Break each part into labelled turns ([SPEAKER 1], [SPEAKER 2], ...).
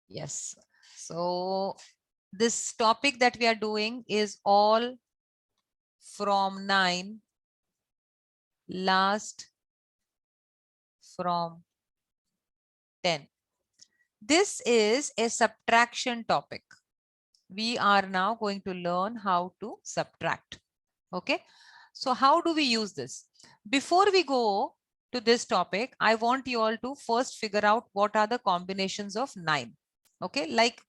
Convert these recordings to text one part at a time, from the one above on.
[SPEAKER 1] Yes. So this topic that we are doing is all from 9, last from 10. This is a subtraction topic. We are now going to learn how to subtract. Okay. So how do we use this? Before we go to this topic, I want you all to first figure out what are the combinations of 9. Okay. Like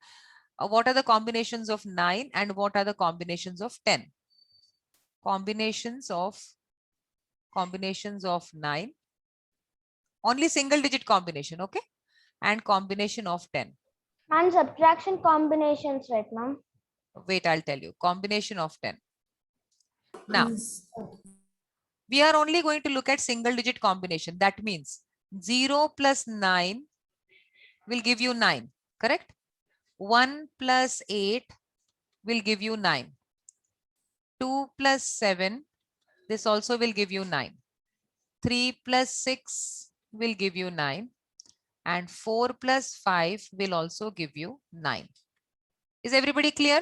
[SPEAKER 1] what are the combinations of 9 and what are the combinations of 10? Combinations of 9, only single digit combination. Okay. And combination of 10.
[SPEAKER 2] And subtraction combinations, right, ma'am?
[SPEAKER 1] Wait, I'll tell you. Combination of 10. Now,
[SPEAKER 3] Yes.
[SPEAKER 1] we are only going to look at single digit combination. That means 0 plus 9 will give you 9, correct? 1 plus 8 will give you 9. 2 plus 7, this also will give you 9. 3 plus 6 will give you 9. And 4 plus 5 will also give you 9. Is everybody clear?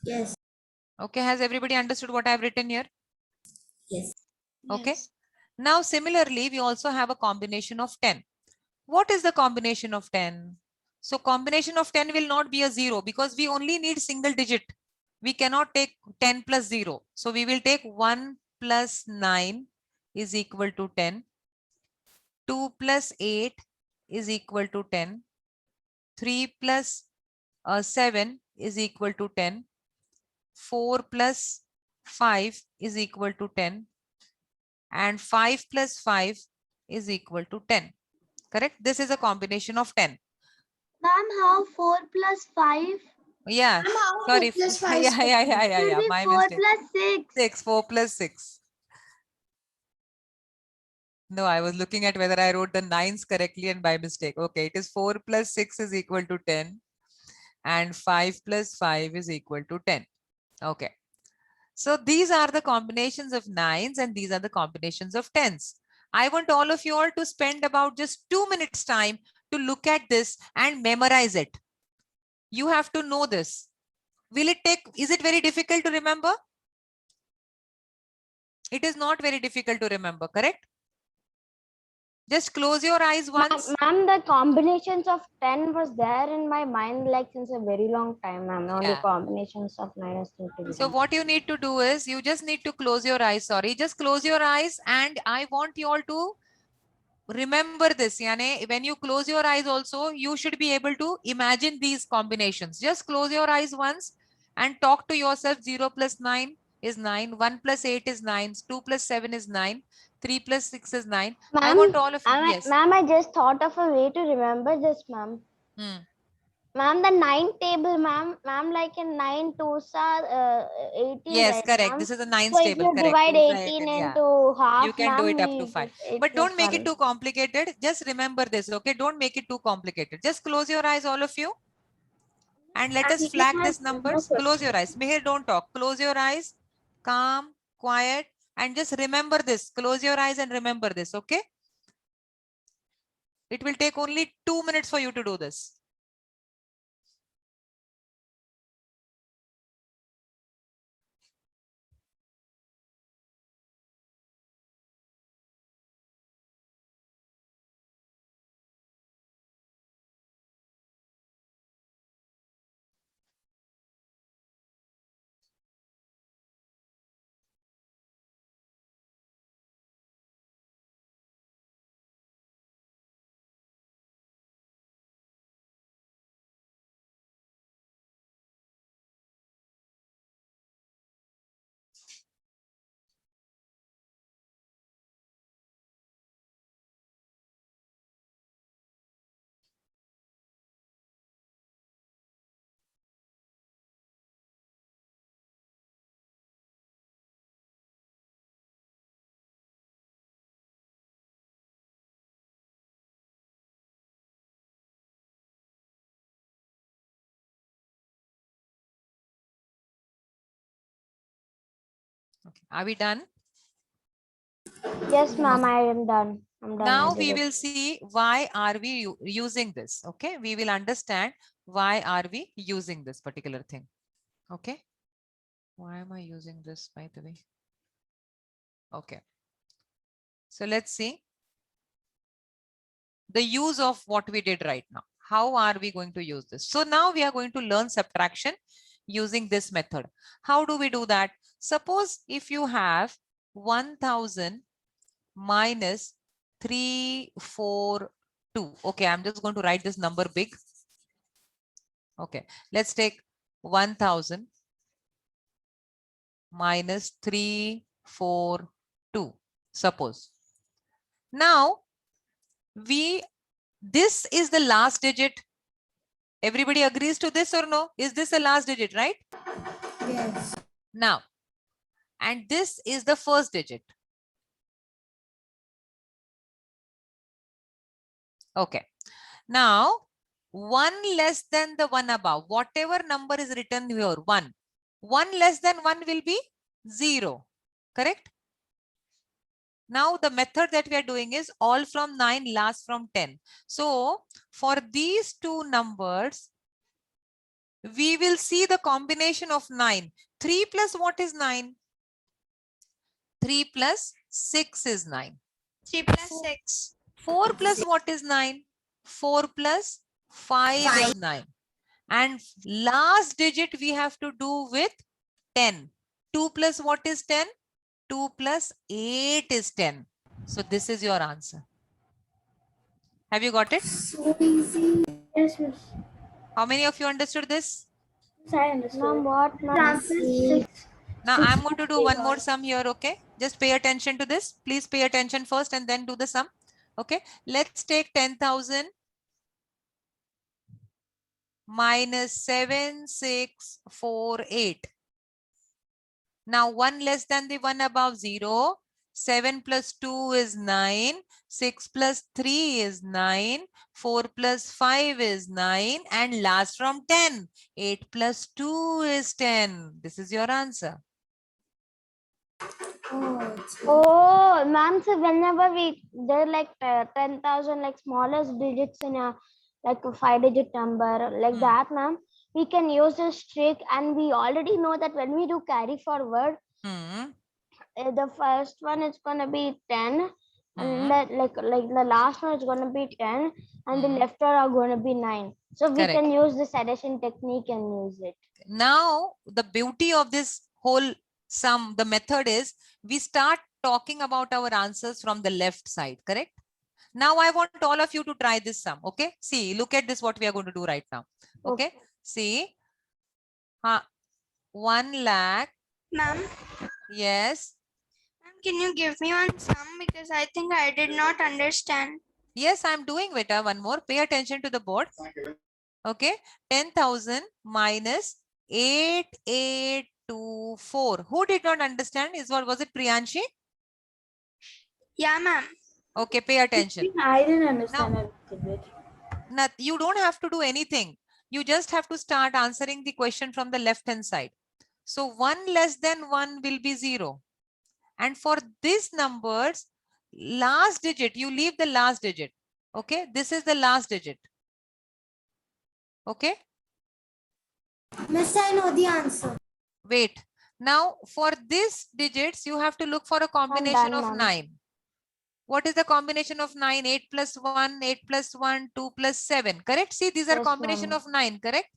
[SPEAKER 3] Yes.
[SPEAKER 1] Okay, has everybody understood what I have written here?
[SPEAKER 3] Yes.
[SPEAKER 1] Okay.
[SPEAKER 2] Yes.
[SPEAKER 1] Now, similarly, we also have a combination of 10. What is the combination of 10? So combination of 10 will not be a 0 because we only need single digit. We cannot take 10 plus 0. So we will take 1 plus 9 is equal to 10. 2 plus 8 is equal to 10. 3 plus 7 is equal to 10. 4 plus 5 is equal to 10. And 5 plus 5 is equal to 10. Correct? This is a combination of 10.
[SPEAKER 2] Ma'am, how 4 plus 5?
[SPEAKER 1] Yeah.
[SPEAKER 3] Ma'am, how
[SPEAKER 1] Sorry.
[SPEAKER 3] 4 plus 5
[SPEAKER 1] Yeah, yeah, yeah, yeah,
[SPEAKER 2] Should
[SPEAKER 1] yeah.
[SPEAKER 2] be
[SPEAKER 1] My
[SPEAKER 2] 4
[SPEAKER 1] mistake.
[SPEAKER 2] plus 6.
[SPEAKER 1] 6. 4 plus 6. No, I was looking at whether I wrote the nines correctly and by mistake. Okay, it is 4 plus 6 is equal to 10. And 5 plus 5 is equal to 10. Okay. So these are the combinations of nines and these are the combinations of tens. I want all of you all to spend about just 2 minutes time to look at this and memorize it. You have to know this. Will it take, is it very difficult to remember? It is not very difficult to remember, correct? Just close your eyes once.
[SPEAKER 2] Ma'am, the combinations of 10 was there in my mind like since a very long time, ma'am. Only
[SPEAKER 1] Yeah.
[SPEAKER 2] combinations of 9 is still to be
[SPEAKER 1] So
[SPEAKER 2] done.
[SPEAKER 1] what you need to do is you just need to close your eyes. Sorry, just close your eyes and I want you all to remember this. Yani, when you close your eyes also, you should be able to imagine these combinations. Just close your eyes once and talk to yourself. 0 plus 9 is 9. 1 plus 8 is 9. 2 plus 7 is 9. 3 plus 6 is 9. I want all of, yes.
[SPEAKER 2] Ma'am, I just thought of a way to remember this, ma'am. Ma'am, the 9 table, ma'am, like in 9 twos are 18,
[SPEAKER 1] Yes,
[SPEAKER 2] right,
[SPEAKER 1] correct.
[SPEAKER 2] ma'am?
[SPEAKER 1] This is the nines
[SPEAKER 2] So if
[SPEAKER 1] table.
[SPEAKER 2] you
[SPEAKER 1] Correct.
[SPEAKER 2] divide
[SPEAKER 1] Right.
[SPEAKER 2] 18
[SPEAKER 1] Yeah.
[SPEAKER 2] into
[SPEAKER 1] You
[SPEAKER 2] half,
[SPEAKER 1] can do
[SPEAKER 2] ma'am,
[SPEAKER 1] it up to
[SPEAKER 2] we
[SPEAKER 1] 5.
[SPEAKER 2] just, it
[SPEAKER 1] But
[SPEAKER 2] was
[SPEAKER 1] don't make it
[SPEAKER 2] fun.
[SPEAKER 1] too complicated. Just remember this. Okay. Don't make it too complicated. Just close your eyes, all of you. And let us flag these numbers. Close your eyes. Mihir, don't talk. Close your eyes. Calm, quiet. And just remember this. Close your eyes and remember this. Okay. It will take only 2 minutes for you to do this. Okay. Are we done?
[SPEAKER 2] Yes, ma'am,
[SPEAKER 1] Okay.
[SPEAKER 2] I am done. I'm done.
[SPEAKER 1] Now
[SPEAKER 2] I
[SPEAKER 1] we
[SPEAKER 2] did it.
[SPEAKER 1] will see why are we using this. Okay, we will understand why are we using this particular thing. Okay, why am I using this, by the way? Okay, so let's see the use of what we did right now. How are we going to use this? So now we are going to learn subtraction using this method. How do we do that? Suppose if you have 1000 minus 342. Okay, I'm just going to write this number big. Okay, let's take 1000 minus 342. Suppose. Now, this is the last digit. Everybody agrees to this or no? Is this the last digit, right?
[SPEAKER 3] Yes.
[SPEAKER 1] Now, and this is the first digit. Okay. Now, 1 less than the one above, whatever number is written here, 1. 1 less than 1 will be 0. Correct? Now, the method that we are doing is all from 9, last from 10. So, for these two numbers, we will see the combination of 9. 3 plus what is 9? 3 plus 6 is 9.
[SPEAKER 4] 3 plus 6.
[SPEAKER 1] 4 plus what is 9? 4 plus 5 is 9. And last digit we have to do with 10. 2 plus what is 10? 2 plus 8 is 10. So this is your answer. Have you got it?
[SPEAKER 3] So easy.
[SPEAKER 4] Yes, miss.
[SPEAKER 1] How many of you understood this?
[SPEAKER 4] Yes, I understood.
[SPEAKER 2] Ma'am, what, ma'am?
[SPEAKER 4] Answer is 6.
[SPEAKER 1] Now
[SPEAKER 4] Six
[SPEAKER 1] I'm going to do
[SPEAKER 4] plus
[SPEAKER 1] one
[SPEAKER 4] eight.
[SPEAKER 1] more sum here, okay? Just pay attention to this. Please pay attention first and then do the sum. Okay, let's take 10,000 minus 7648. Now 1 less than the one above 0. 7 plus 2 is 9. 6 plus 3 is 9. 4 plus 5 is 9. And last from 10. 8 plus 2 is 10. This is your answer.
[SPEAKER 3] Oh,
[SPEAKER 2] Oh, ma'am, so whenever they're like 10,000 like smallest digits in a like a 5-digit number like
[SPEAKER 1] Hmm.
[SPEAKER 2] that, ma'am, we can use this trick, and we already know that when we do carry forward,
[SPEAKER 1] Hmm.
[SPEAKER 2] the first one is gonna be 10,
[SPEAKER 1] Hmm.
[SPEAKER 2] and that like the last one is gonna be 10, and the
[SPEAKER 1] Hmm.
[SPEAKER 2] left are gonna be 9. So we
[SPEAKER 1] Correct.
[SPEAKER 2] can use this addition technique and use it.
[SPEAKER 1] Now, the beauty of this whole sum, the method is we start talking about our answers from the left side, correct? Now, I want all of you to try this sum, okay? See, look at this, what we are going to do right now, okay? See, 1 lakh,
[SPEAKER 4] Ma'am,
[SPEAKER 1] yes.
[SPEAKER 4] ma'am, can you give me one sum because I think I did not understand.
[SPEAKER 1] Yes, I'm doing Vita. One more. Pay attention to the board. Okay. 10,000 minus 8824. Who did not understand? Was it Priyanshi?
[SPEAKER 4] Yeah, ma'am.
[SPEAKER 1] Okay, pay attention.
[SPEAKER 4] I didn't understand a little bit.
[SPEAKER 1] You don't have to do anything. You just have to start answering the question from the left hand side. So 1 less than 1 will be 0. And for these numbers, last digit, you leave the last digit. Okay, this is the last digit. Okay.
[SPEAKER 3] Miss, I know the answer.
[SPEAKER 1] Wait. Now, for these digits, you have to look for a combination
[SPEAKER 2] done,
[SPEAKER 1] of
[SPEAKER 2] ma'am.
[SPEAKER 1] 9. What is the combination of 9? 8 plus 1, 8 plus 1, 2 plus 7. Correct? See, these are
[SPEAKER 2] Yes,
[SPEAKER 1] combination
[SPEAKER 2] ma'am.
[SPEAKER 1] of 9. Correct?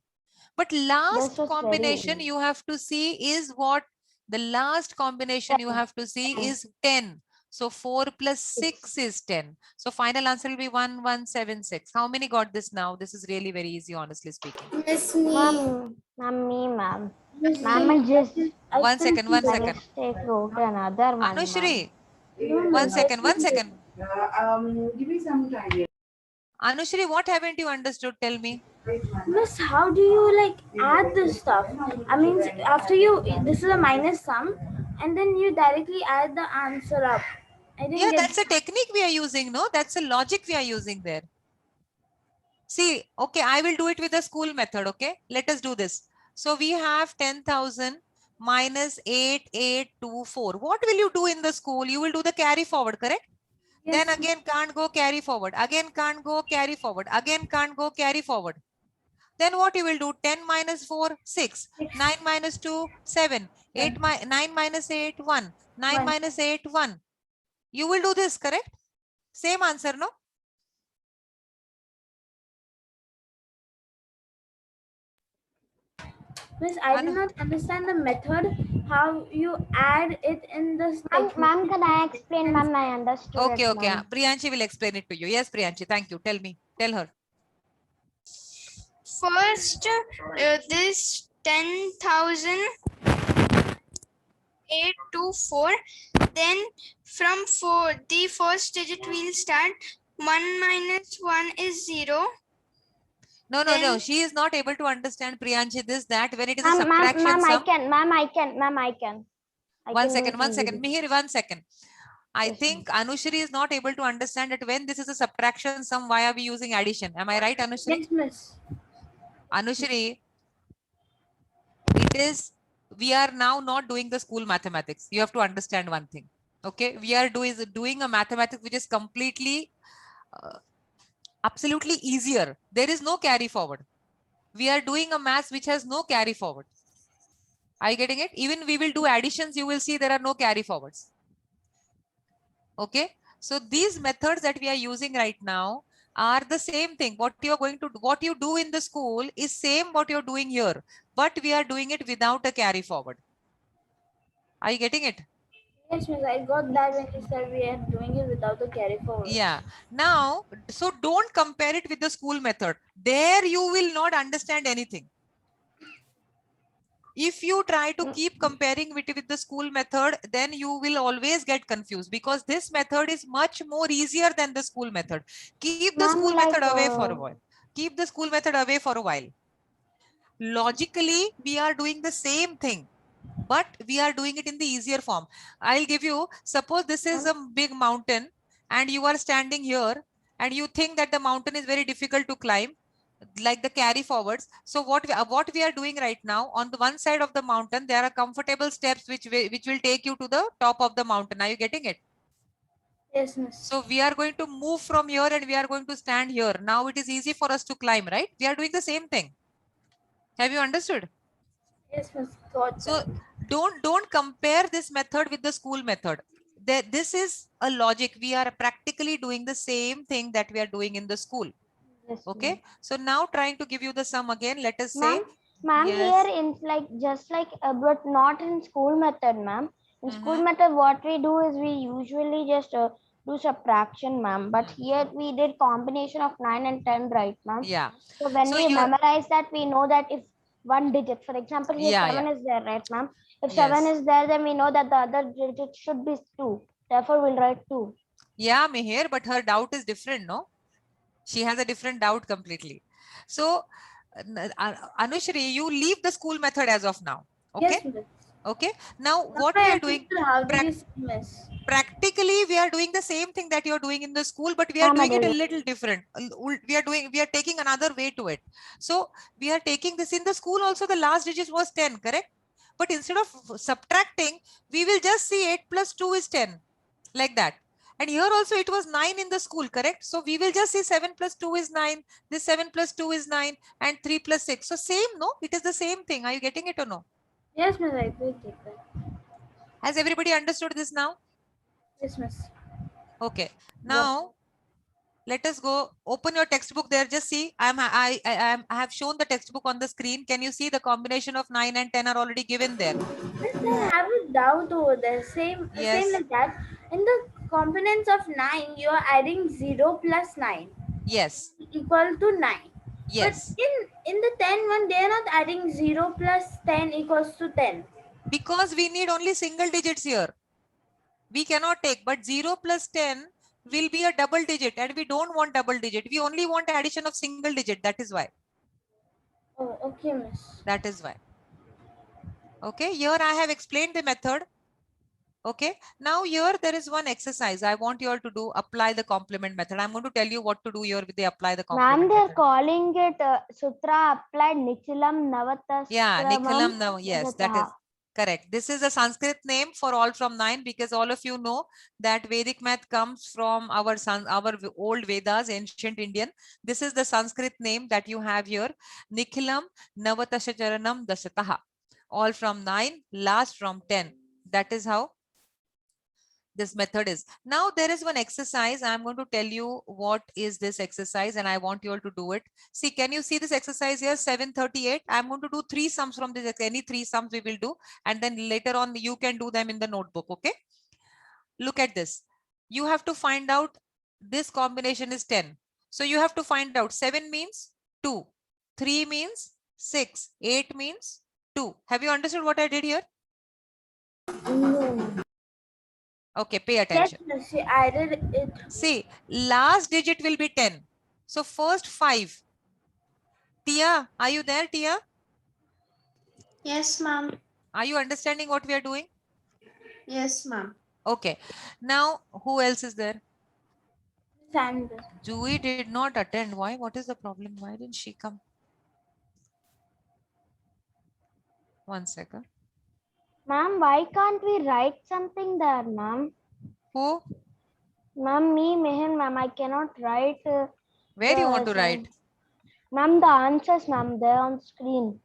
[SPEAKER 1] But last
[SPEAKER 2] was very
[SPEAKER 1] combination
[SPEAKER 2] easy.
[SPEAKER 1] you have to see is what? The last combination you
[SPEAKER 2] 10.
[SPEAKER 1] have to see is 10. So 4 plus 6 is 10. So final answer will be 1176. How many got this now? This is really very easy, honestly speaking.
[SPEAKER 3] Miss me.
[SPEAKER 2] Ma'am, ma'am. Ma'am, I just
[SPEAKER 1] One second.
[SPEAKER 2] by mistake wrote another one,
[SPEAKER 1] Anushri,
[SPEAKER 2] ma'am.
[SPEAKER 1] one second.
[SPEAKER 5] Give me some time.
[SPEAKER 1] Anushri, what haven't you understood? Tell me.
[SPEAKER 4] Miss, how do you like add this stuff? I mean, after this is a minus sum, and then you directly add the answer up. I didn't
[SPEAKER 1] Yeah,
[SPEAKER 4] get.
[SPEAKER 1] that's a technique we are using, no? That's a logic we are using there. See, okay, I will do it with the school method, okay? Let us do this. So we have 10,000 minus 8824. What will you do in the school? You will do the carry forward, correct? Then
[SPEAKER 4] Yes,
[SPEAKER 1] again can't go carry forward. Again can't go carry forward. Again can't go carry forward. Then what you will do? 10 minus 4, 6. 9 minus 2, 7. 9 minus 8, 1. 9
[SPEAKER 4] 1.
[SPEAKER 1] minus 8, 1. You will do this, correct? Same answer, no?
[SPEAKER 4] Miss, I did not understand the method, how you add it in this.
[SPEAKER 2] Ma'am, can I explain? Ma'am, I understood
[SPEAKER 1] Okay,
[SPEAKER 2] it,
[SPEAKER 1] okay.
[SPEAKER 2] ma'am.
[SPEAKER 1] Priyanshi will explain it to you. Yes, Priyanshi, thank you. Tell me. Tell her.
[SPEAKER 6] First, this 10,824. Then from 4, the first digit will start. 1 minus 1 is 0.
[SPEAKER 1] No, no, no.
[SPEAKER 6] Then-
[SPEAKER 1] She is not able to understand, Priyanshi, this, that when it is a
[SPEAKER 2] Ma'am,
[SPEAKER 1] subtraction
[SPEAKER 2] ma'am, I
[SPEAKER 1] sum.
[SPEAKER 2] can. Ma'am, I can. Ma'am, I can.
[SPEAKER 1] One second. Mihir, 1 second. I
[SPEAKER 2] Yes,
[SPEAKER 1] think Anushri is not able to understand that when this is a subtraction sum, why are we using addition? Am I right, Anushri?
[SPEAKER 4] Yes, miss.
[SPEAKER 1] Anushri, it is, we are now not doing the school mathematics. You have to understand one thing. Okay, we are doing a mathematics which is completely, absolutely easier. There is no carry forward. We are doing a math which has no carry forward. Are you getting it? Even we will do additions, you will see there are no carry forwards. Okay, so these methods that we are using right now are the same thing. What you are going to do, what you do in the school is same what you're doing here, but we are doing it without a carry forward. Are you getting it?
[SPEAKER 4] Yes, miss. I got that when you said we are doing it without the carry forward.
[SPEAKER 1] Yeah. Now, so don't compare it with the school method. There you will not understand anything. If you try to keep comparing it with the school method, then you will always get confused because this method is much more easier than the school method. Keep the school method away for a while. Keep the school method away for a while. Logically, we are doing the same thing, but we are doing it in the easier form. I'll give you, suppose this is a big mountain and you are standing here and you think that the mountain is very difficult to climb, like the carry forwards. So what we are doing right now, on the one side of the mountain, there are comfortable steps which will take you to the top of the mountain. Are you getting it?
[SPEAKER 4] Yes, miss.
[SPEAKER 1] So we are going to move from here and we are going to stand here. Now it is easy for us to climb, right? We are doing the same thing. Have you understood?
[SPEAKER 4] Yes, miss. Got
[SPEAKER 1] So
[SPEAKER 4] that.
[SPEAKER 1] don't compare this method with the school method. This is a logic. We are practically doing the same thing that we are doing in the school.
[SPEAKER 2] Yes,
[SPEAKER 1] Okay. So now trying to give you the sum again. Let us say.
[SPEAKER 2] Ma'am,
[SPEAKER 1] Yes.
[SPEAKER 2] here in like just like but not in school method, ma'am. In school method, what we do is we usually just do subtraction, ma'am. But here we did combination of 9 and 10, right, ma'am?
[SPEAKER 1] Yeah.
[SPEAKER 2] So when
[SPEAKER 1] So
[SPEAKER 2] we memorize that, we know that if one digit, for example, here 7 is there, right, ma'am? If 7
[SPEAKER 1] Yes.
[SPEAKER 2] is there, then we know that the other digit should be 2. Therefore, we'll write 2.
[SPEAKER 1] Yeah, Mihir, but her doubt is different, no? She has a different doubt completely. So, Anushri, you leave the school method as of now. Okay.
[SPEAKER 4] Yes, miss.
[SPEAKER 1] Okay. Now, what
[SPEAKER 4] I
[SPEAKER 1] we are doing,
[SPEAKER 4] understood. How did you say, miss?
[SPEAKER 1] practically, we are doing the same thing that you're doing in the school, but we are doing it a little different. We are taking another way to it. So, we are taking this in the school also, the last digit was 10, correct? But instead of subtracting, we will just see 8 plus 2 is 10, like that. And here also it was 9 in the school, correct? So we will just see 7 plus 2 is 9. This 7 plus 2 is 9 and 3 plus 6. So same, no? It is the same thing. Are you getting it or no?
[SPEAKER 4] Yes, miss. I will take that.
[SPEAKER 1] Has everybody understood this now?
[SPEAKER 4] Yes, miss.
[SPEAKER 1] Okay. Now, let us go. Open your textbook there. Just see. I have shown the textbook on the screen. Can you see the combination of 9 and 10 are already given there?
[SPEAKER 4] Miss, I have a doubt over there. Same like that. In the components of 9, you are adding 0 plus 9.
[SPEAKER 1] Yes.
[SPEAKER 4] Equal to 9.
[SPEAKER 1] Yes.
[SPEAKER 4] But in the 10 one, they are not adding 0 plus 10 equals to 10.
[SPEAKER 1] Because we need only single digits here. We cannot take, but 0 plus 10 will be a double digit and we don't want double digit. We only want addition of single digit. That is why.
[SPEAKER 4] Oh, okay, miss.
[SPEAKER 1] That is why. Okay, here I have explained the method. Okay, now here there is one exercise I want you all to do. Apply the complement method. I'm going to tell you what to do here with the apply the complement
[SPEAKER 2] Ma'am, they're
[SPEAKER 1] method.
[SPEAKER 2] calling it Sutra applied Nichilam Navatasramam.
[SPEAKER 1] Yeah, Nikhilam now. Yes, that is. Correct. This is a Sanskrit name for all from 9 because all of you know that Vedic math comes from our old Vedas, ancient Indian. This is the Sanskrit name that you have here. Nikhilam Navatasha Charanam Dasataha. All from 9, last from 10. That is how this method is. Now there is one exercise. I'm going to tell you what is this exercise and I want you all to do it. See, can you see this exercise here? 738. I'm going to do 3 sums from this. Any 3 sums we will do. And then later on you can do them in the notebook. Okay. Look at this. You have to find out this combination is 10. So you have to find out 7 means 2. 3 means 6. 8 means 2. Have you understood what I did here?
[SPEAKER 3] No.
[SPEAKER 1] Okay, pay
[SPEAKER 4] Yes,
[SPEAKER 1] attention.
[SPEAKER 4] Miss, she added it.
[SPEAKER 1] See, last digit will be 10. So first 5. Tia, are you there, Tia?
[SPEAKER 6] Yes, ma'am.
[SPEAKER 1] Are you understanding what we are doing?
[SPEAKER 6] Yes, ma'am.
[SPEAKER 1] Okay. Now, who else is there?
[SPEAKER 4] Sandra.
[SPEAKER 1] Jui did not attend. Why? What is the problem? Why didn't she come? One second.
[SPEAKER 2] Ma'am, why can't we write something there, ma'am?
[SPEAKER 1] Who?
[SPEAKER 2] Ma'am, me, Mehan, ma'am, I cannot write.
[SPEAKER 1] Where do you want to write?
[SPEAKER 2] Ma'am, the answers, ma'am, there on screen.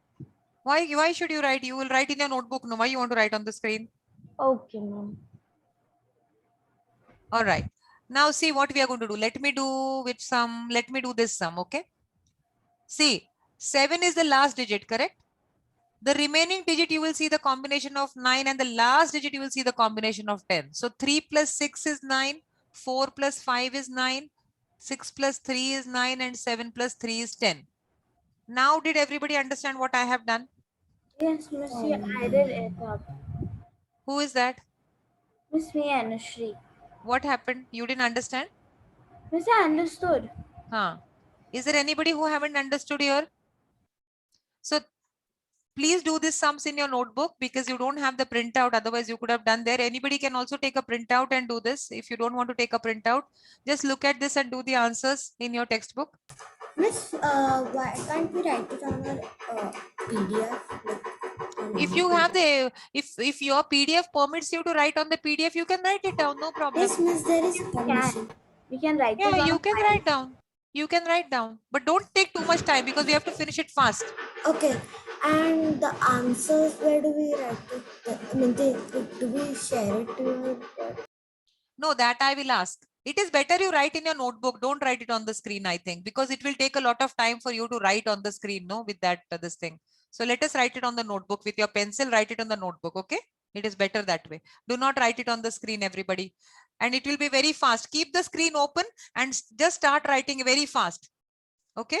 [SPEAKER 1] Why should you write? You will write in your notebook. No, why you want to write on the screen?
[SPEAKER 2] Okay, ma'am.
[SPEAKER 1] All right. Now see what we are going to do. Let me do which sum. Let me do this sum. Okay. See, 7 is the last digit, correct? The remaining digit, you will see the combination of 9 and the last digit, you will see the combination of 10. So 3 plus 6 is 9, 4 plus 5 is 9, 6 plus 3 is 9 and 7 plus 3 is 10. Now did everybody understand what I have done?
[SPEAKER 4] Yes, Miss, she added it up.
[SPEAKER 1] Who is that?
[SPEAKER 4] Miss, me and Shri.
[SPEAKER 1] What happened? You didn't understand?
[SPEAKER 4] Miss, I understood.
[SPEAKER 1] Huh. Is there anybody who haven't understood here? So please do this sums in your notebook because you don't have the printout. Otherwise, you could have done there. Anybody can also take a printout and do this. If you don't want to take a printout, just look at this and do the answers in your textbook.
[SPEAKER 3] Miss, why can't we write it on our PDF?
[SPEAKER 1] If you have the, if your PDF permits you to write on the PDF, you can write it down. No problem.
[SPEAKER 3] Yes, Miss, there is permission.
[SPEAKER 4] We can write
[SPEAKER 1] Yeah,
[SPEAKER 4] it on
[SPEAKER 1] you
[SPEAKER 4] a
[SPEAKER 1] can
[SPEAKER 4] file.
[SPEAKER 1] write down. You can write down, but don't take too much time because we have to finish it fast.
[SPEAKER 3] Okay, and the answers, where do we write it? I mean, do we share it to you?
[SPEAKER 1] No, that I will ask. It is better you write in your notebook. Don't write it on the screen, I think, because it will take a lot of time for you to write on the screen, no, with that, this thing. So let us write it on the notebook with your pencil, write it on the notebook. Okay. It is better that way. Do not write it on the screen, everybody. And it will be very fast. Keep the screen open and just start writing very fast. Okay.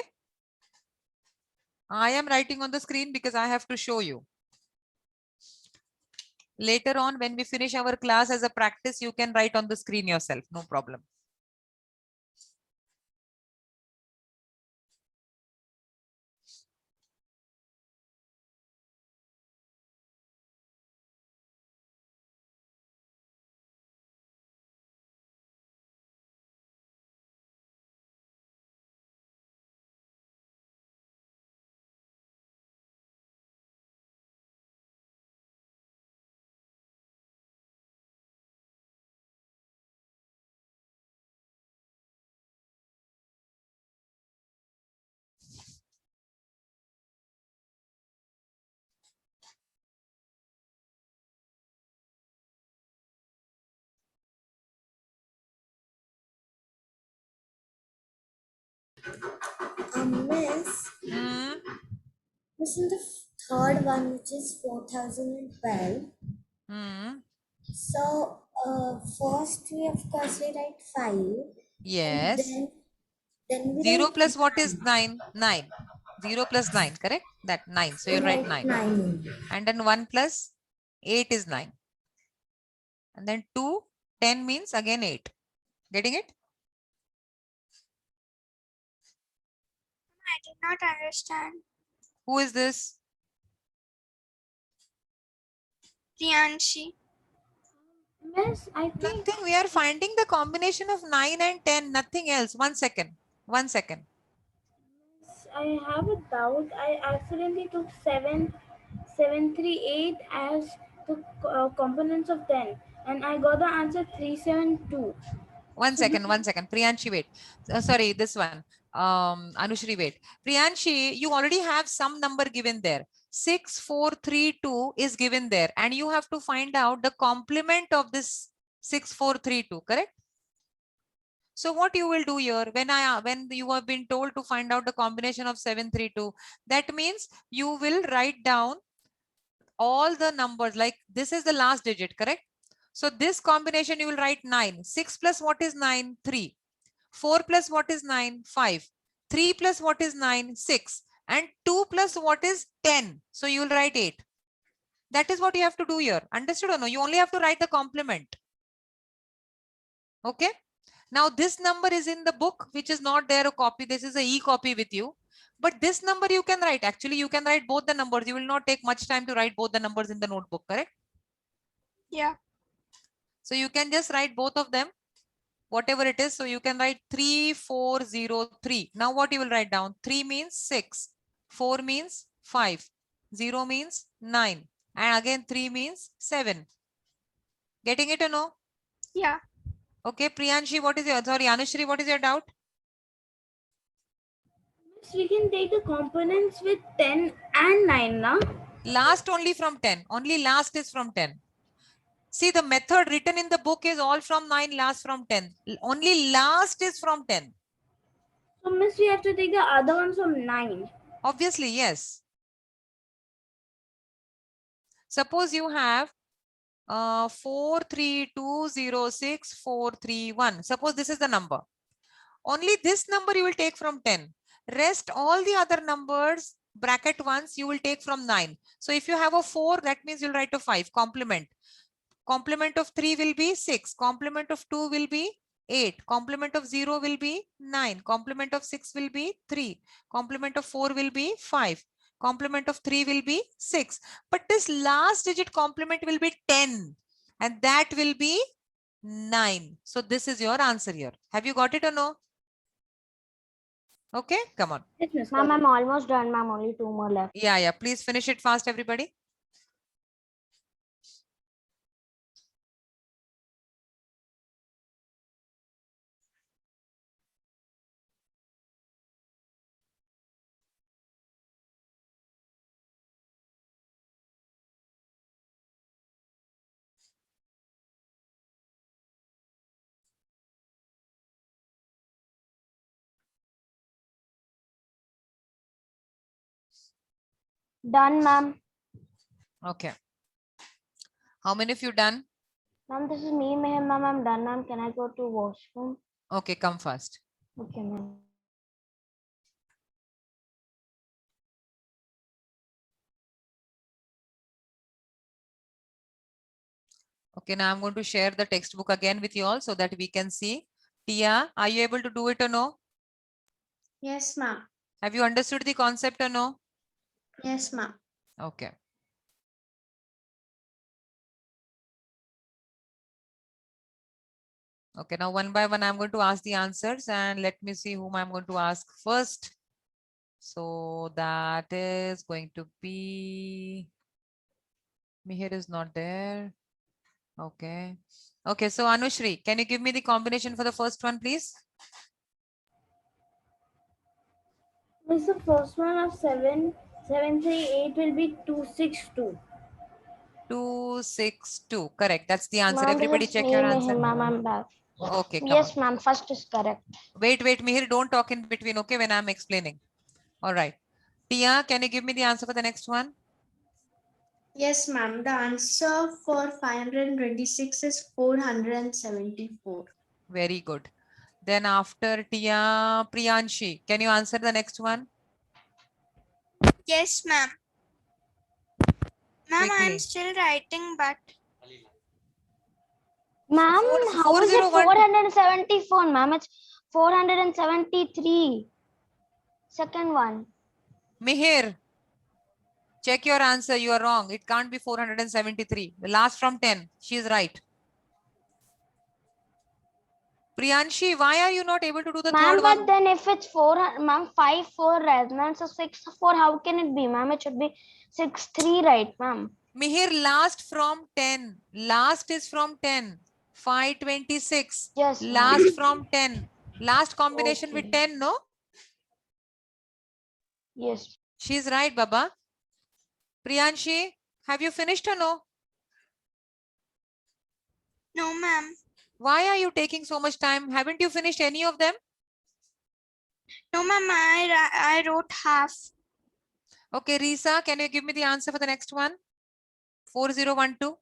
[SPEAKER 1] I am writing on the screen because I have to show you. Later on, when we finish our class as a practice, you can write on the screen yourself. No problem.
[SPEAKER 3] Miss, Miss, in the third one, which is 4012. So, first we of course we write 5.
[SPEAKER 1] Yes.
[SPEAKER 3] And then we
[SPEAKER 1] 0
[SPEAKER 3] write
[SPEAKER 1] plus what is 9? 9. 0 plus 9, correct? That 9. So you write 9.
[SPEAKER 3] 9.
[SPEAKER 1] And then 1 plus 8 is 9. And then 2, 10 means again 8. Getting it?
[SPEAKER 6] I did not understand.
[SPEAKER 1] Who is this?
[SPEAKER 6] Priyanshi.
[SPEAKER 4] Miss, I think
[SPEAKER 1] Nothing. We are finding the combination of 9 and 10. Nothing else. 1 second. 1 second.
[SPEAKER 4] I have a doubt. I accidentally took 7 738 as the components of 10, and I got the answer 372.
[SPEAKER 1] One
[SPEAKER 4] So this
[SPEAKER 1] second, one second. Priyanshi, wait. Sorry, this one. Anushri, wait. Priyanshi, you already have some number given there. 6432 is given there, and you have to find out the complement of this 6432, correct? So what you will do here, when you have been told to find out the combination of 732, that means you will write down all the numbers, like this is the last digit, correct? So this combination you will write 9. 6 plus what is 9? 3. 4 plus what is 9? 5. 3 plus what is 9? 6. And 2 plus what is 10? So you will write 8. That is what you have to do here. Understood or no? You only have to write the complement. Okay. Now this number is in the book, which is not there a copy. This is a e-copy with you. But this number you can write. Actually, you can write both the numbers. You will not take much time to write both the numbers in the notebook, correct?
[SPEAKER 6] Yeah.
[SPEAKER 1] So you can just write both of them, whatever it is. So you can write 3403. Now what you will write down? 3 means 6, 4 means 5, 0 means 9, and again 3 means 7. Getting it or no?
[SPEAKER 6] Yeah.
[SPEAKER 1] Okay, Priyanshi, what is your, sorry, Anushri, what is your doubt?
[SPEAKER 4] we can take the components with 10 and 9 now.
[SPEAKER 1] Last only from 10. Only last is from 10. See, the method written in the book is all from 9, last from 10. Only last is from 10.
[SPEAKER 4] So miss, we have to take the other ones from 9.
[SPEAKER 1] Obviously, yes. Suppose you have 43206,431. Suppose this is the number. Only this number you will take from 10. Rest all the other numbers, bracket ones, you will take from 9. So if you have a 4, that means you'll write a 5, complement. Complement of 3 will be 6. Complement of 2 will be 8. Complement of 0 will be 9. Complement of 6 will be 3. Complement of 4 will be 5. Complement of 3 will be 6. But this last digit complement will be 10. And that will be 9. So this is your answer here. Have you got it or no? Okay, come on.
[SPEAKER 4] Yes, miss.
[SPEAKER 2] Ma'am, I'm almost done, ma'am. Only 2 more left.
[SPEAKER 1] Yeah. Please finish it fast, everybody.
[SPEAKER 2] Done, ma'am.
[SPEAKER 1] Okay. How many of you done?
[SPEAKER 2] Ma'am, this is me, Meher, ma'am. I'm done, ma'am. Can I go to washroom?
[SPEAKER 1] Okay, come first.
[SPEAKER 2] Okay, ma'am.
[SPEAKER 1] Okay, now I'm going to share the textbook again with you all so that we can see. Tia, are you able to do it or no?
[SPEAKER 3] Yes, ma'am.
[SPEAKER 1] Have you understood the concept or no?
[SPEAKER 3] Yes, ma'am.
[SPEAKER 1] Okay. Okay, now one by one, I'm going to ask the answers and let me see whom I'm going to ask first. So that is going to be, Mihir is not there. Okay. Okay, so Anushri, can you give me the combination for the first one, please?
[SPEAKER 4] Miss, the first one of 738 will be 262.
[SPEAKER 1] 262. Correct. That's the answer.
[SPEAKER 2] Ma'am,
[SPEAKER 1] Everybody
[SPEAKER 2] this is
[SPEAKER 1] check
[SPEAKER 2] me,
[SPEAKER 1] your
[SPEAKER 2] Meher,
[SPEAKER 1] answer.
[SPEAKER 2] ma'am. I'm back.
[SPEAKER 1] Okay, come
[SPEAKER 2] Yes,
[SPEAKER 1] on.
[SPEAKER 2] ma'am. First is correct.
[SPEAKER 1] Wait, Mihir, don't talk in between, okay, when I'm explaining. All right. Tia, can you give me the answer for the next one?
[SPEAKER 3] Yes, ma'am. The answer for 526 is 474.
[SPEAKER 1] Very good. Then after Tia, Priyanshi, can you answer the next one?
[SPEAKER 6] Yes, ma'am. Ma'am,
[SPEAKER 1] Quickly.
[SPEAKER 6] I'm still writing, but
[SPEAKER 2] Ma'am, how is it
[SPEAKER 1] 401?
[SPEAKER 2] 474, ma'am? It's 473. Second one.
[SPEAKER 1] Mihir, check your answer. You are wrong. It can't be 473. The last from 10. She is right. Priyanshi, why are you not able to do the
[SPEAKER 2] Ma'am,
[SPEAKER 1] third
[SPEAKER 2] but
[SPEAKER 1] one?
[SPEAKER 2] then if it's 4, ma'am, 5, 4 resonance, so 6, 4, how can it be, ma'am? It should be 6, 3, right, ma'am?
[SPEAKER 1] Mihir, last from 10. Last is from 10. 526.
[SPEAKER 2] Yes, ma'am.
[SPEAKER 1] Last from 10. Last combination with
[SPEAKER 2] Okay.
[SPEAKER 1] 10, no?
[SPEAKER 2] Yes.
[SPEAKER 1] She's right, Baba. Priyanshi, have you finished or no?
[SPEAKER 6] No, ma'am.
[SPEAKER 1] Why are you taking so much time? Haven't you finished any of them?
[SPEAKER 6] No, ma'am. I wrote half.
[SPEAKER 1] Okay, Risa, can you give me the answer for the next one? 4012.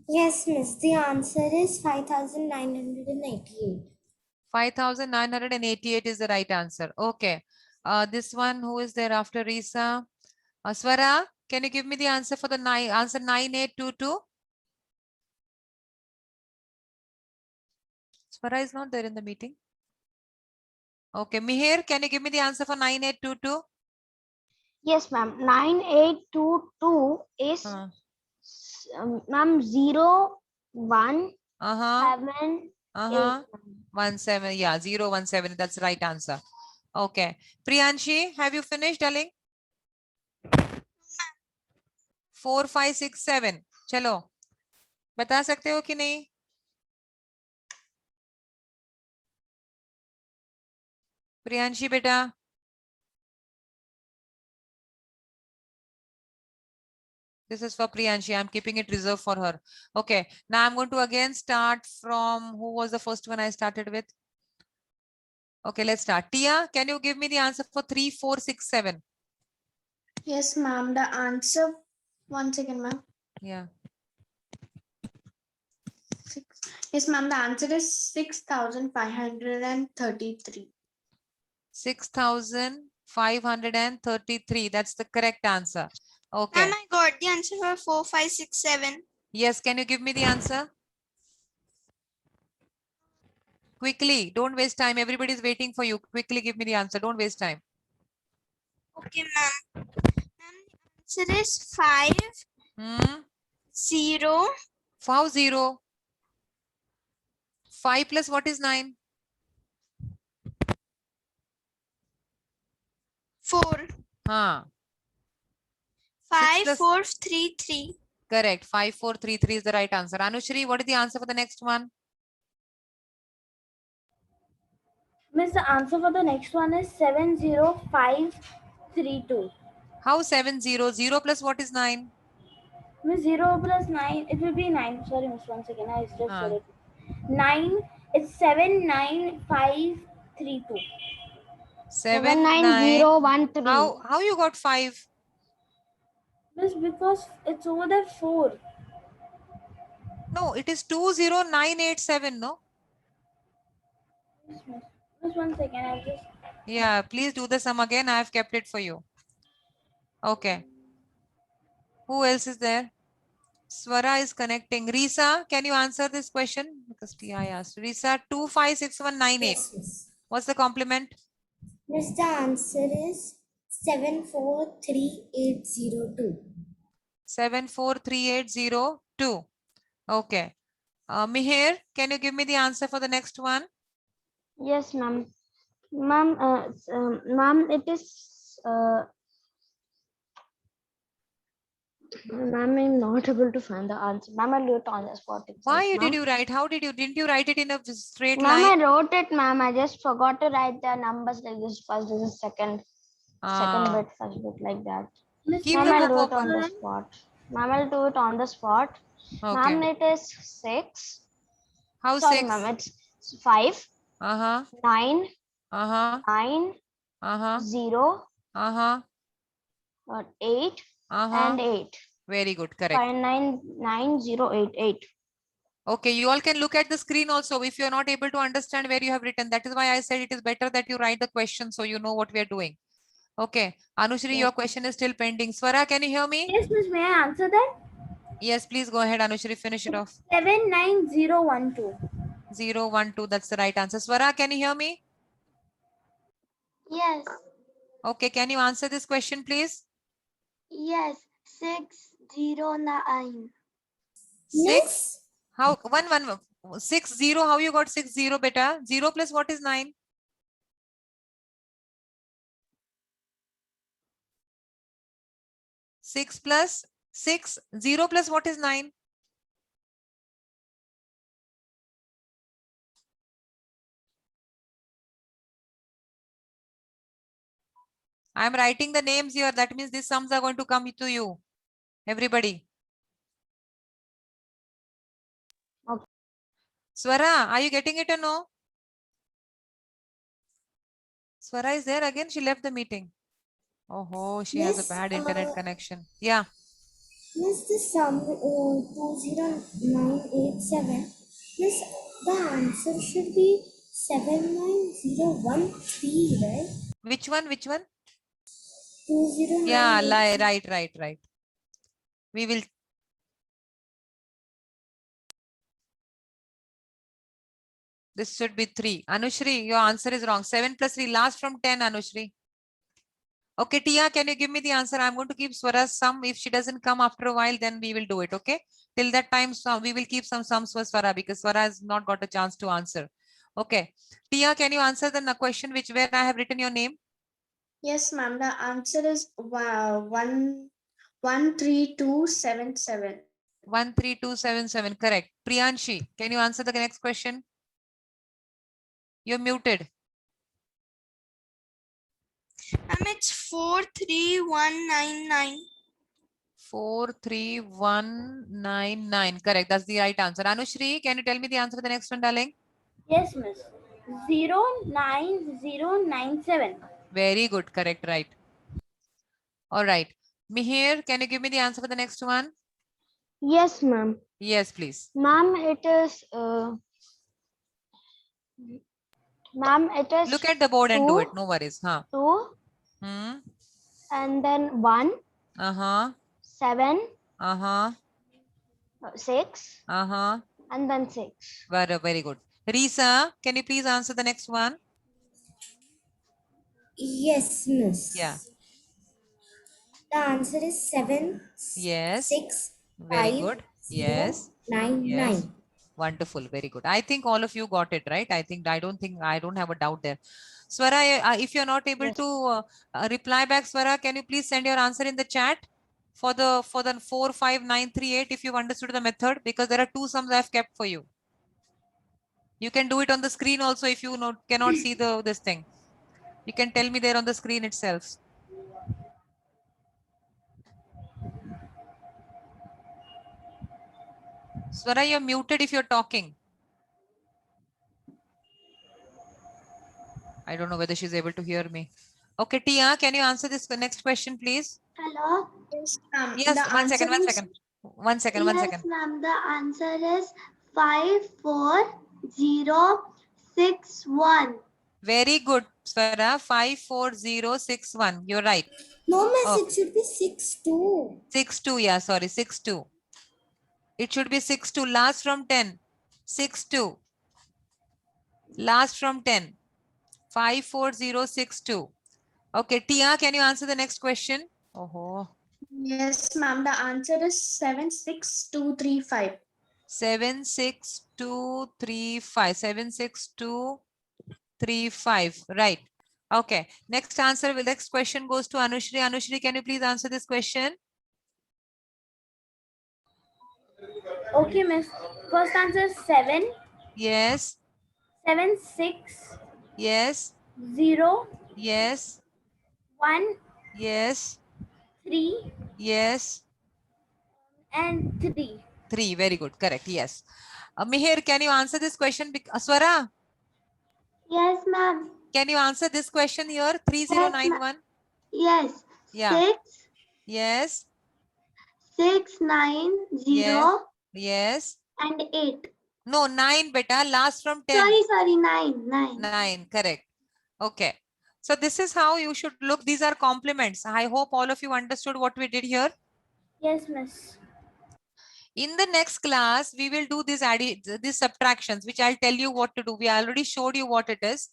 [SPEAKER 3] Yes, miss. The answer is 5,988.
[SPEAKER 1] 5,988 is the right answer. Okay. This one, who is there after Risa? Swara, can you give me the answer for the answer 9822? Swara is not there in the meeting. Okay, Mihir, can you give me the answer for 9822?
[SPEAKER 2] Yes, ma'am. 9822 is ma'am 0, 1,
[SPEAKER 1] Uh-huh.
[SPEAKER 2] 7, 8.
[SPEAKER 1] Uh-huh. 17. Yeah, 017. That's the right answer. Okay. Priyanshi, have you finished, darling? 4, 5, 6, 7. चलो बता सकते हो कि नहीं? प्रियांशी बेटा. This is for Priyanshi. I'm keeping it reserved for her. Okay. Now I'm going to again start from who was the first one I started with? Okay, let's start. Tia, can you give me the answer for 3, 4, 6, 7?
[SPEAKER 7] Yes, ma'am. The answer, one second, ma'am.
[SPEAKER 1] Yeah.
[SPEAKER 7] Yes, ma'am. The answer is 6,533.
[SPEAKER 1] 6,533. That's the correct answer. Okay.
[SPEAKER 6] Ma'am, I got the answer for 4, 5, 6, 7.
[SPEAKER 1] Yes, can you give me the answer? Quickly, don't waste time. Everybody's waiting for you. Quickly give me the answer. Don't waste time.
[SPEAKER 6] Okay, ma'am. Ma'am, the answer is 5, 0,
[SPEAKER 1] 5, 0. 5 plus what is 9?
[SPEAKER 6] 4.
[SPEAKER 1] Huh.
[SPEAKER 6] 5,
[SPEAKER 1] plus-
[SPEAKER 6] 4, 3, 3.
[SPEAKER 1] Correct. 5, 4, 3, 3 is the right answer. Anushri, what is the answer for the next one?
[SPEAKER 4] Miss, the answer for the next one is 70532.
[SPEAKER 1] How 7, 0? 0 plus what is 9?
[SPEAKER 4] Miss, 0 plus 9, it will be 9. Sorry, miss, once again, I just said it. 9, it's 79532.
[SPEAKER 1] 7, 9.
[SPEAKER 2] 79013.
[SPEAKER 1] How you got 5?
[SPEAKER 4] Miss, because it's over there 4.
[SPEAKER 1] No, it is 20987, no?
[SPEAKER 4] Miss, one second, I'll just.
[SPEAKER 1] Yeah, please do the sum again. I have kept it for you. Okay. Who else is there? Swara is connecting. Risa, can you answer this question? Because I asked. Risa, 256198.
[SPEAKER 3] Yes, miss.
[SPEAKER 1] What's the complement?
[SPEAKER 3] Miss, the answer is 743802.
[SPEAKER 1] 743802. Okay. Mihir, can you give me the answer for the next one?
[SPEAKER 2] Yes, ma'am. Ma'am, ma'am, it is. Ma'am, I'm not able to find the answer. Ma'am, I'll do it on the spot.
[SPEAKER 1] Why
[SPEAKER 2] itself,
[SPEAKER 1] did you write? How did you? Didn't you write it in a straight
[SPEAKER 2] Ma'am, I
[SPEAKER 1] line?
[SPEAKER 2] wrote it, ma'am. I just forgot to write the numbers like this. First, this is second bit, first bit like that.
[SPEAKER 4] Miss,
[SPEAKER 1] Keep
[SPEAKER 2] Ma'am,
[SPEAKER 1] the
[SPEAKER 2] I'll
[SPEAKER 1] book
[SPEAKER 2] do it on
[SPEAKER 1] open.
[SPEAKER 2] the spot. Ma'am, I'll do it on the spot. Ma'am,
[SPEAKER 1] Okay.
[SPEAKER 2] it is 6.
[SPEAKER 1] How
[SPEAKER 2] Sorry,
[SPEAKER 1] 6?
[SPEAKER 2] ma'am, it's 5,
[SPEAKER 1] Uh-huh.
[SPEAKER 2] 9,
[SPEAKER 1] Uh-huh.
[SPEAKER 2] 9,
[SPEAKER 1] Uh-huh.
[SPEAKER 2] 0,
[SPEAKER 1] Uh-huh.
[SPEAKER 2] 8, and 8.
[SPEAKER 1] Very good. Correct.
[SPEAKER 2] 599088.
[SPEAKER 1] Okay, you all can look at the screen also if you're not able to understand where you have written. That is why I said it is better that you write the question so you know what we are doing. Okay. Anushri, your question is still pending. Swara, can you hear me?
[SPEAKER 4] Yes, miss, may I answer that?
[SPEAKER 1] Yes, please go ahead, Anushri. Finish it off.
[SPEAKER 4] 79012.
[SPEAKER 1] 012. That's the right answer. Swara, can you hear me?
[SPEAKER 2] Yes,
[SPEAKER 1] Okay, can you answer this question, please?
[SPEAKER 2] yes, 609.
[SPEAKER 1] 6. How? 6 0. How you got 6 0 beta? 0 plus what is 9? Six plus 6, 0 plus what is 9? I am writing the names here. That means these sums are going to come to you. Everybody.
[SPEAKER 2] Okay.
[SPEAKER 1] Swara, are you getting it or no? Swara is there again. She left the meeting. Oh, she has a
[SPEAKER 3] Yes,
[SPEAKER 1] bad internet connection. Yeah.
[SPEAKER 3] Miss, the sum 20987. Miss, the answer should be 79013, right?
[SPEAKER 1] Which one? Which one?
[SPEAKER 3] 20987.
[SPEAKER 1] Yeah, right. We will. This should be 3. Anushri, your answer is wrong. 7 plus 3. Last from 10, Anushri. Okay, Tia, can you give me the answer? I'm going to keep Swara's sum. If she doesn't come after a while, then we will do it. Okay. Till that time, so we will keep some sums for Swara because Swara has not got a chance to answer. Okay. Tia, can you answer the question where I have written your name?
[SPEAKER 7] Yes, ma'am. The answer is 13277.
[SPEAKER 1] 13277. Correct. Priyanshi, can you answer the next question? You're muted.
[SPEAKER 6] It's 43199.
[SPEAKER 1] 43199. Correct. That's the right answer. Anushri, can you tell me the answer to the next one, darling?
[SPEAKER 4] Yes, miss. 09097.
[SPEAKER 1] Very good. Correct. Right. All right. Mihir, can you give me the answer for the next one?
[SPEAKER 2] Yes, ma'am.
[SPEAKER 1] Yes, please.
[SPEAKER 2] Ma'am, it is. Ma'am, it is.
[SPEAKER 1] Look at the board and do
[SPEAKER 2] 2,
[SPEAKER 1] it. No worries. Huh?
[SPEAKER 2] 2,
[SPEAKER 1] Hmm.
[SPEAKER 2] and then 1,
[SPEAKER 1] Uh-huh.
[SPEAKER 2] 7,
[SPEAKER 1] Uh-huh.
[SPEAKER 2] 6,
[SPEAKER 1] Uh-huh.
[SPEAKER 2] and then 6.
[SPEAKER 1] Very good. Risa, can you please answer the next one?
[SPEAKER 3] Yes, miss.
[SPEAKER 1] Yeah.
[SPEAKER 3] The answer is 7
[SPEAKER 1] Yes.
[SPEAKER 3] 6
[SPEAKER 1] Very
[SPEAKER 3] 5
[SPEAKER 1] good.
[SPEAKER 3] 0
[SPEAKER 1] Yes.
[SPEAKER 3] 9
[SPEAKER 1] Yes.
[SPEAKER 3] 9.
[SPEAKER 1] Wonderful. Very good. I think all of you got it, right? I don't have a doubt there. Swara, if you're not able
[SPEAKER 2] Yes.
[SPEAKER 1] to reply back, Swara, can you please send your answer in the chat for the 45938 if you've understood the method? Because there are 2 sums I've kept for you. You can do it on the screen also if you cannot see this thing. You can tell me there on the screen itself. Swara, you're muted if you're talking. I don't know whether she's able to hear me. Okay, Tia, can you answer this next question, please?
[SPEAKER 7] Hello. Yes, ma'am.
[SPEAKER 1] Yes,
[SPEAKER 7] The
[SPEAKER 1] one second.
[SPEAKER 7] answer is-
[SPEAKER 1] One second.
[SPEAKER 7] Yes, ma'am. The answer is 54061.
[SPEAKER 1] Very good, Swara. 54061. You're right.
[SPEAKER 3] No, miss,
[SPEAKER 1] Oh.
[SPEAKER 3] it should be 6 2.
[SPEAKER 1] 62. Yeah, sorry. 62. It should be 62. Last from 10. 62. Last from 10. 54062. Okay, Tia, can you answer the next question? Oh.
[SPEAKER 7] Yes, ma'am. The answer is 76235.
[SPEAKER 1] 76235. 76235. Right. Okay. Next answer. Next question goes to Anushri. Anushri, can you please answer this question?
[SPEAKER 4] Okay, miss. First answer is 7.
[SPEAKER 1] Yes.
[SPEAKER 4] 7 6
[SPEAKER 1] Yes.
[SPEAKER 4] 0
[SPEAKER 1] Yes.
[SPEAKER 4] 1
[SPEAKER 1] Yes.
[SPEAKER 4] 3
[SPEAKER 1] Yes.
[SPEAKER 4] and 3.
[SPEAKER 1] 3. Very good. Correct. Yes. Mihir, can you answer this question? Swara,
[SPEAKER 7] Yes, ma'am.
[SPEAKER 1] can you answer this question here? 3091.
[SPEAKER 7] Yes.
[SPEAKER 1] Yeah.
[SPEAKER 7] 6
[SPEAKER 1] Yes.
[SPEAKER 7] 6 9 0
[SPEAKER 1] Yes. Yes.
[SPEAKER 7] and 8.
[SPEAKER 1] No, 9 beta. Last from 10.
[SPEAKER 7] Sorry, 9.
[SPEAKER 1] 9. Correct. Okay. So this is how you should look. These are complements. I hope all of you understood what we did here.
[SPEAKER 4] Yes, miss.
[SPEAKER 1] In the next class, we will do these subtractions, which I'll tell you what to do. We already showed you what it is.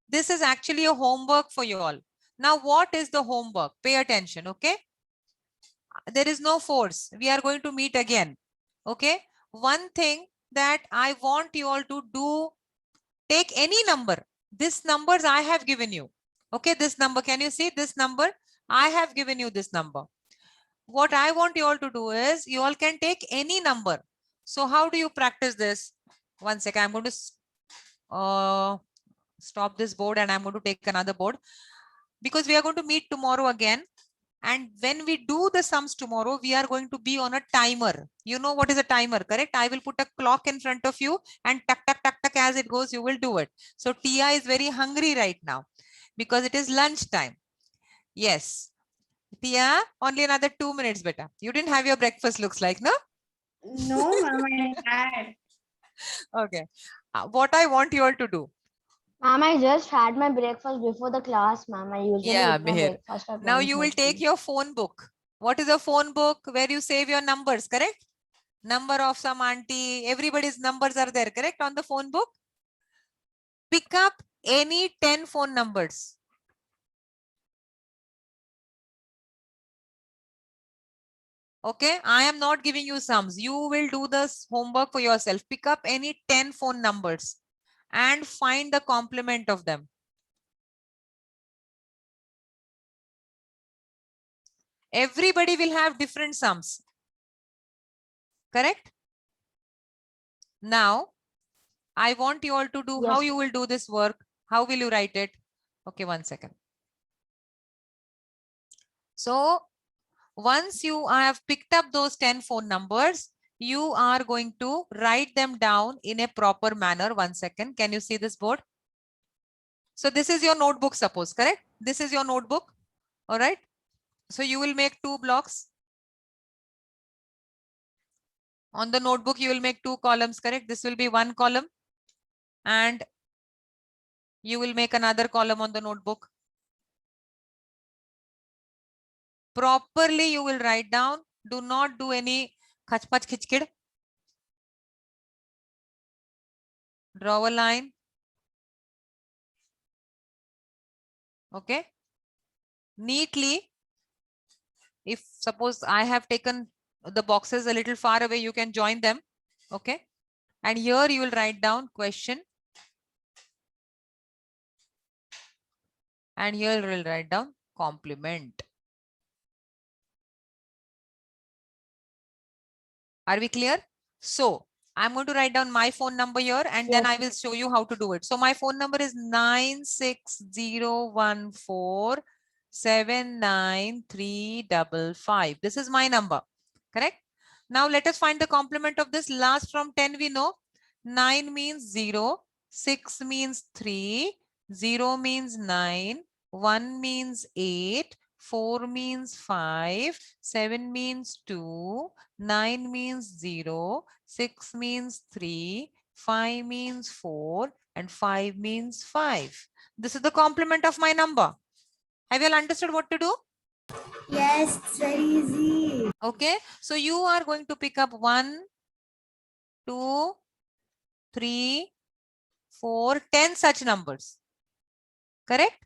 [SPEAKER 1] This is actually a homework for you all. Now, what is the homework? Pay attention, okay? There is no force. We are going to meet again, okay? One thing that I want you all to do, take any number. This numbers I have given you. Okay, this number, can you see this number? I have given you this number. What I want you all to do is, you all can take any number. So how do you practice this? One second, I'm going to stop this board and I'm going to take another board, because we are going to meet tomorrow again. And when we do the sums tomorrow, we are going to be on a timer. You know what is a timer, correct? I will put a clock in front of you and tuck, tuck, tuck, tuck, as it goes, you will do it. So Tia is very hungry right now because it is lunch time. Yes. Tia, only another 2 minutes, beta. You didn't have your breakfast, looks like, no?
[SPEAKER 7] No, ma'am, I had.
[SPEAKER 1] Okay. What I want you all to do.
[SPEAKER 2] Ma'am, I just had my breakfast before the class, ma'am. I usually
[SPEAKER 1] Yeah,
[SPEAKER 2] eat my
[SPEAKER 1] Mihir.
[SPEAKER 2] breakfast at
[SPEAKER 1] Now you will take
[SPEAKER 2] 1:30.
[SPEAKER 1] your phone book. What is a phone book? Where you save your numbers, correct? Number of some auntie, everybody's numbers are there, correct? On the phone book. Pick up any 10 phone numbers. Okay, I am not giving you sums. You will do this homework for yourself. Pick up any 10 phone numbers and find the complement of them. Everybody will have different sums. Correct? Now, I want you all to do how
[SPEAKER 2] Yes.
[SPEAKER 1] you will do this work. How will you write it? Okay, 1 second. So, once you have picked up those 10 phone numbers, you are going to write them down in a proper manner. 1 second. Can you see this board? So this is your notebook, suppose, correct? This is your notebook. All right. So you will make 2 blocks. On the notebook, you will make 2 columns, correct? This will be 1 column. And you will make another column on the notebook. Properly, you will write down. Do not do any khachpach khichkid. Draw a line. Okay. Neatly. If suppose I have taken the boxes a little far away, you can join them. Okay. And here you will write down question. And here you will write down complement. Are we clear? So I'm going to write down my phone number here and then I will show you how to do it. So my phone number is 96014793555. This is my number, correct? Now let us find the complement of this. Last from 10 we know. 9 means 0, 6 means 3, 0 means 9, 1 means 8, 4 means 5, 7 means 2, 9 means 0, 6 means 3, 5 means 4, and 5 means 5. This is the complement of my number. Have you all understood what to do?
[SPEAKER 3] Yes, it's very easy.
[SPEAKER 1] Okay, so you are going to pick up 1, 2, 3, 4, 10 such numbers. Correct?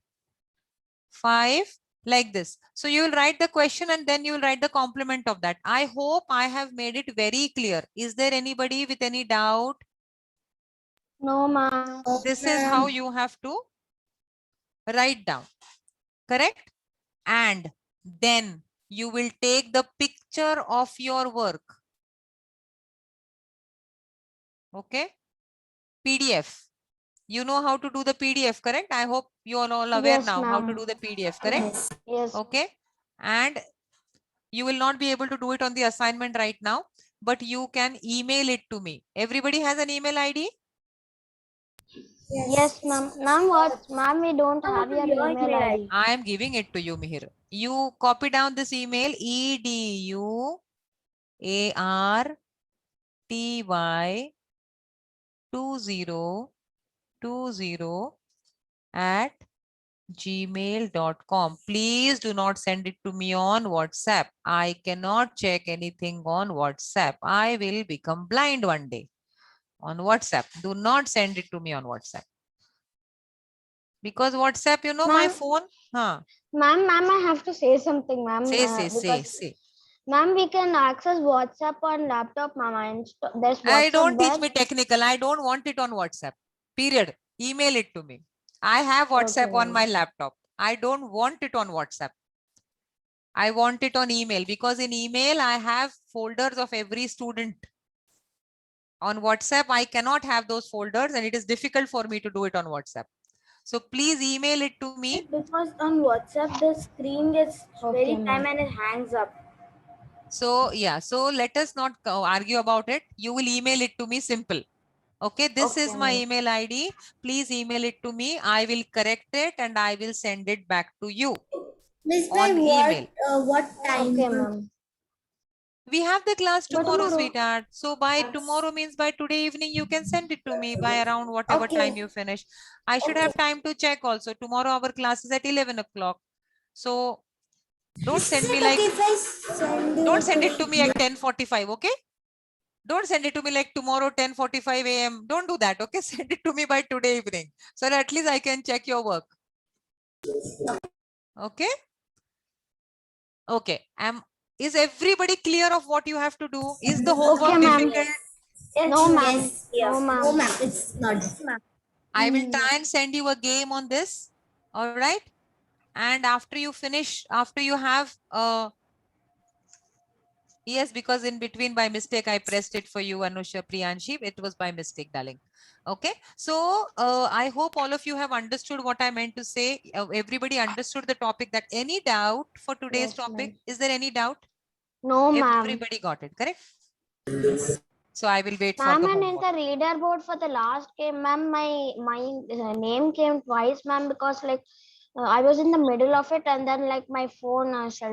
[SPEAKER 1] 5, like this. So you will write the question and then you will write the complement of that. I hope I have made it very clear. Is there anybody with any doubt?
[SPEAKER 2] No, ma'am.
[SPEAKER 1] This is how you have to write down. Correct? And then you will take the picture of your work. Okay? PDF. You know how to do the PDF, correct? I hope you are all aware
[SPEAKER 2] Yes,
[SPEAKER 1] now how to
[SPEAKER 2] ma'am.
[SPEAKER 1] do the PDF, correct?
[SPEAKER 3] Yes.
[SPEAKER 2] Yes.
[SPEAKER 1] Okay. And you will not be able to do it on the assignment right now, but you can email it to me. Everybody has an email ID?
[SPEAKER 2] Yes, ma'am. Ma'am, what? Ma'am, we don't have your email ID.
[SPEAKER 1] I am giving it to you, Mihir. You copy down this email, eduarty2020@gmail.com. Please do not send it to me on WhatsApp. I cannot check anything on WhatsApp. I will become blind one day on WhatsApp. Do not send it to me on WhatsApp. Because WhatsApp, you know, my phone. Huh.
[SPEAKER 2] Ma'am, I have to say something, ma'am.
[SPEAKER 1] Say.
[SPEAKER 2] Ma'am, we can access WhatsApp on laptop, ma'am. There's
[SPEAKER 1] I
[SPEAKER 2] WhatsApp
[SPEAKER 1] don't teach
[SPEAKER 2] there.
[SPEAKER 1] me technical. I don't want it on WhatsApp. Period. Email it to me. I have WhatsApp
[SPEAKER 2] Okay,
[SPEAKER 1] on my
[SPEAKER 2] ma'am.
[SPEAKER 1] laptop. I don't want it on WhatsApp. I want it on email because in email I have folders of every student. On WhatsApp, I cannot have those folders and it is difficult for me to do it on WhatsApp. So please email it to me.
[SPEAKER 4] Because on WhatsApp the screen gets
[SPEAKER 2] Okay,
[SPEAKER 4] very
[SPEAKER 2] ma'am.
[SPEAKER 4] time and it hangs up.
[SPEAKER 1] So yeah, so let us not argue about it. You will email it to me simple. Okay, this is
[SPEAKER 2] Okay,
[SPEAKER 1] my
[SPEAKER 2] ma'am.
[SPEAKER 1] email ID. Please email it to me. I will correct it and I will send it back to you
[SPEAKER 3] Miss, by
[SPEAKER 1] on email.
[SPEAKER 3] what time?
[SPEAKER 2] Okay, ma'am.
[SPEAKER 1] We have the class
[SPEAKER 2] By
[SPEAKER 1] tomorrow,
[SPEAKER 2] tomorrow.
[SPEAKER 1] sweetheart. So by tomorrow means by today evening, you can send it to me by around whatever time
[SPEAKER 3] Okay.
[SPEAKER 1] you finish. I should have time to check also. Tomorrow our class is at 11 o'clock. So don't send
[SPEAKER 3] Is
[SPEAKER 1] me
[SPEAKER 3] it
[SPEAKER 1] like,
[SPEAKER 3] okay if I send you
[SPEAKER 1] don't send it to me
[SPEAKER 3] today?
[SPEAKER 1] at 10:45, okay? Don't send it to me like tomorrow 10:45 a.m. Don't do that, okay? Send it to me by today evening. So that at least I can check your work. Okay? Okay. Is everybody clear of what you have to do? Is the homework
[SPEAKER 2] Okay, ma'am.
[SPEAKER 1] difficult?
[SPEAKER 2] No, ma'am.
[SPEAKER 3] Yes.
[SPEAKER 2] No,
[SPEAKER 3] No,
[SPEAKER 2] ma'am.
[SPEAKER 3] ma'am, it's not.
[SPEAKER 1] I will try and send you a game on this. All right. And after you finish, after you have yes, because in between by mistake, I pressed it for you, Anusha Priyanshi. It was by mistake, darling. Okay. So I hope all of you have understood what I meant to say. Everybody understood the topic. That any doubt for today's
[SPEAKER 2] Yes,
[SPEAKER 1] topic?
[SPEAKER 2] ma'am.
[SPEAKER 1] Is there any doubt?
[SPEAKER 2] No, ma'am.
[SPEAKER 1] Everybody got it, correct? So I will wait for
[SPEAKER 2] Ma'am,
[SPEAKER 1] the
[SPEAKER 2] and in
[SPEAKER 1] homework.
[SPEAKER 2] the reader board for the last game, ma'am, my name came twice, ma'am, because like I was in the middle of it and then like my phone shut